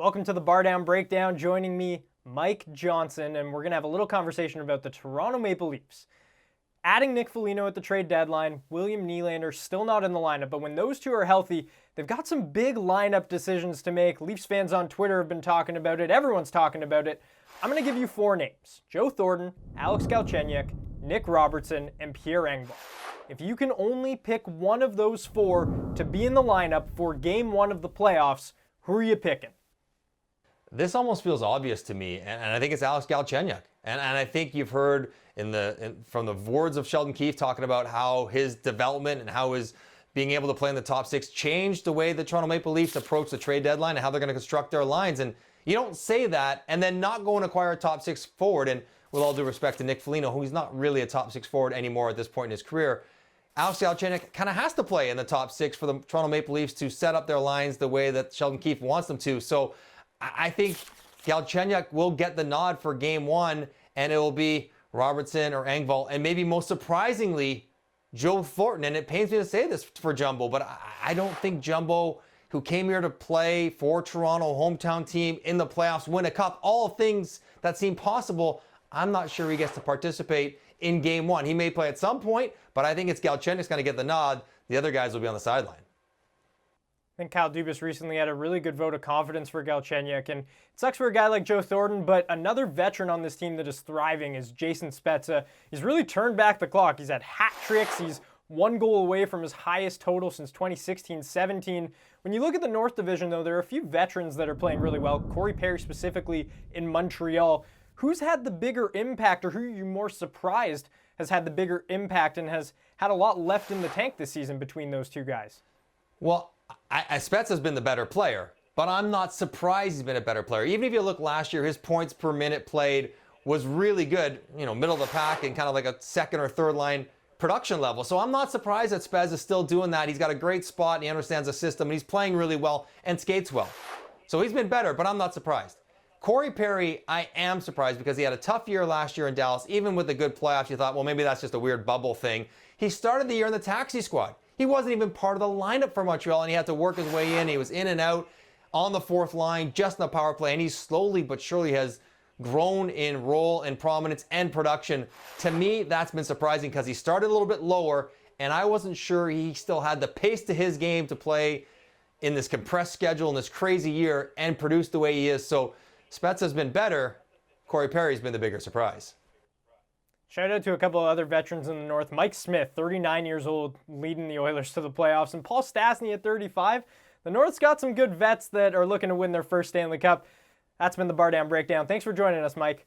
Welcome to the BarDown Breakdown. Joining me, Mike Johnson, and we're going to have a little conversation about the Toronto Maple Leafs. Adding Nick Foligno at the trade deadline, William Nylander still not in the lineup, but when those two are healthy, they've got some big lineup decisions to make. Leafs fans on Twitter have been talking about it. Everyone's talking about it. I'm going to give you four names: Joe Thornton, Alex Galchenyuk, Nick Robertson, and Pierre Engvall. If you can only pick one of those four to be in the lineup for Game 1 of the playoffs, who are you picking? This almost feels obvious to me, and I think it's Alex Galchenyuk. And I think you've heard from the words of Sheldon Keefe talking about how his development and how his being able to play in the top six changed the way the Toronto Maple Leafs approach the trade deadline and how they're going to construct their lines. And you don't say that and then not go and acquire a top six forward. And with all due respect to Nick Foligno, who's not really a top six forward anymore at this point in his career, Alex Galchenyuk kind of has to play in the top six for the Toronto Maple Leafs to set up their lines the way that Sheldon Keefe wants them to. So I think Galchenyuk will get the nod for Game 1, and it will be Robertson or Engvall, and maybe most surprisingly, Joe Thornton. And it pains me to say this for Jumbo, but I don't think Jumbo, who came here to play for Toronto, hometown team, in the playoffs, win a cup, all things that seem possible, I'm not sure he gets to participate in Game 1. He may play at some point, but I think it's Galchenyuk's going to get the nod. The other guys will be on the sideline. I think Kyle Dubas recently had a really good vote of confidence for Galchenyuk, and it sucks for a guy like Joe Thornton, but another veteran on this team that is thriving is Jason Spezza. He's really turned back the clock. He's had hat tricks. He's one goal away from his highest total since 2016-17. When you look at the North Division, though, there are a few veterans that are playing really well. Corey Perry specifically in Montreal. Who's had the bigger impact, or who are you more surprised has had the bigger impact and has had a lot left in the tank this season between those two guys? Well, Spezza's been the better player, but I'm not surprised he's been a better player. Even if you look last year, his points per minute played was really good, middle of the pack and kind of like a second or third line production level. So I'm not surprised that Spezza's still doing that. He's got a great spot and he understands the system and he's playing really well and skates well. So he's been better, but I'm not surprised. Corey Perry, I am surprised because he had a tough year last year in Dallas. Even with the good playoffs, you thought, well, maybe that's just a weird bubble thing. He started the year in the taxi squad. He wasn't even part of the lineup for Montreal, and he had to work his way in. He was in and out on the fourth line, just in the power play, and he slowly but surely has grown in role and prominence and production. To me, that's been surprising because he started a little bit lower, and I wasn't sure he still had the pace to his game to play in this compressed schedule in this crazy year and produce the way he is. So Spezza's been better. Corey Perry's been the bigger surprise. Shout out to a couple of other veterans in the North. Mike Smith, 39 years old, leading the Oilers to the playoffs. And Paul Stastny at 35. The North's got some good vets that are looking to win their first Stanley Cup. That's been the BarDown Breakdown. Thanks for joining us, Mike.